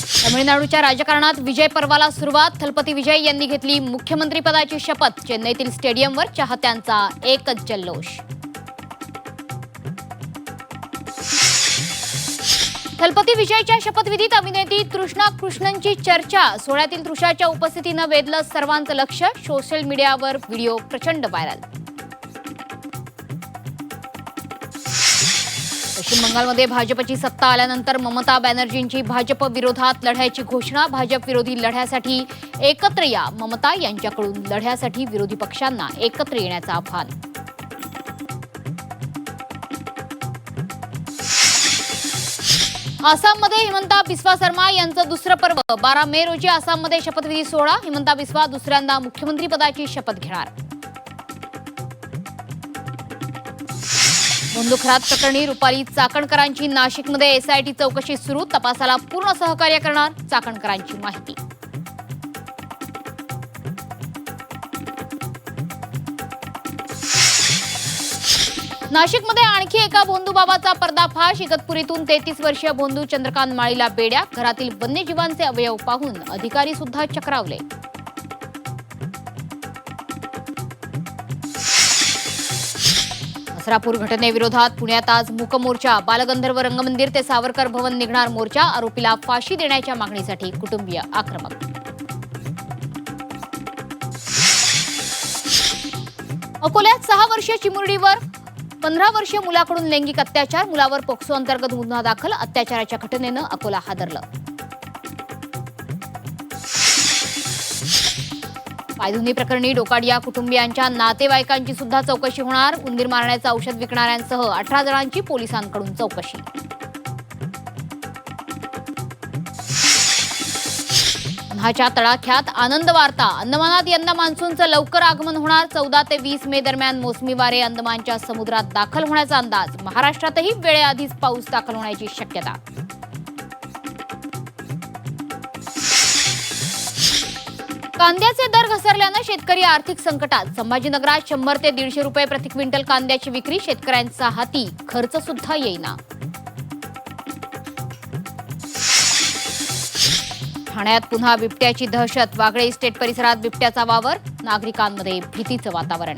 तमिळनाडूच्या राजकारणात विजय पर्वाला सुरुवात. थलपती विजय यांनी घेतली मुख्यमंत्रीपदाची शपथ. चेन्नईतील स्टेडियमवर चाहत्यांचा एकच जल्लोष. थलपती विजयच्या शपथविधीत अभिनेत्री तृष्णा कृष्णनची चर्चा. सोहळ्यातील तृषाच्या उपस्थितीनं वेधलं सर्वांचं लक्ष. सोशल मीडियावर व्हिडिओ प्रचंड व्हायरल. पश्चिम बंगालमध्ये भाजपची सत्ता आल्यानंतर ममता बॅनर्जींची भाजप विरोधात लढ्याची घोषणा. भाजप विरोधी लढ्यासाठी एकत्र या. ममता यांच्याकडून लढ्यासाठी विरोधी पक्षांना एकत्र येण्याचं आवाहन. आसाममध्ये हिमंता बिस्वा शर्मा यांचं दुसरं पर्व. 12 मे रोजी आसाममध्ये शपथविधी सोहळा. हिमंता बिस्वा दुसऱ्यांदा मुख्यमंत्रीपदाची शपथ घेणार. बंदूकघात प्रकरणी रुपाली चाकणकरांची नाशिकमध्ये एसआयटी चौकशी सुरू. तपासाला पूर्ण सहकार्य करणार चाकणकरांची माहिती. नाशिकमध्ये आणखी एका भोंदूबाबाचा पर्दाफाश. इगतपुरीतून 33 वर्षीय भोंदू चंद्रकांत माळीला बेड्या. घरातील वन्यजीवांचे अवयव पाहून अधिकारी सुद्धा चक्रावले. नसरापूर घटनेविरोधात पुण्यात आज मूक मोर्चा. बालगंधर्व रंगमंदिर ते सावरकर भवन निघणार मोर्चा. आरोपीला फाशी देण्याच्या मागणीसाठी कुटुंबीय आक्रमक. अकोल्यात 6 वर्षीय चिमुरडीवर 15 वर्षीय मुलाकडून लैंगिक अत्याचार. मुलावर पोक्सो अंतर्गत गुन्हा दाखल. अत्याचाराच्या घटनेनं अकोला हादरलं. पायधुनी प्रकरणी डोकाडिया कुटुंबियांच्या नातेवाईकांची सुद्धा चौकशी होणार. उंदीर मारण्याचं औषध विकणाऱ्यांसह 18 जणांची पोलिसांकडून चौकशी. उन्हाच्या तडाख्यात आनंद वार्ता. अंदमानात यंदा मान्सूनचं लवकर आगमन होणार. 14 ते 20 मे दरम्यान मोसमी वारे अंदमानच्या समुद्रात दाखल होण्याचा अंदाज. महाराष्ट्रातही वेळेआधीच पाऊस दाखल होण्याची शक्यता. कांद्याचे दर घसरल्यानं शेतकरी आर्थिक संकटात. संभाजीनगरात 100 ते 150 रुपये प्रति क्विंटल कांद्याची विक्री. शेतकऱ्यांचा हाती खर्च सुद्धा येईना. ठाण्यात पुन्हा बिबट्याची दहशत. वागळे इस्टेट परिसरात बिबट्याचा वावर. नागरिकांमध्ये भीतीचं वातावरण.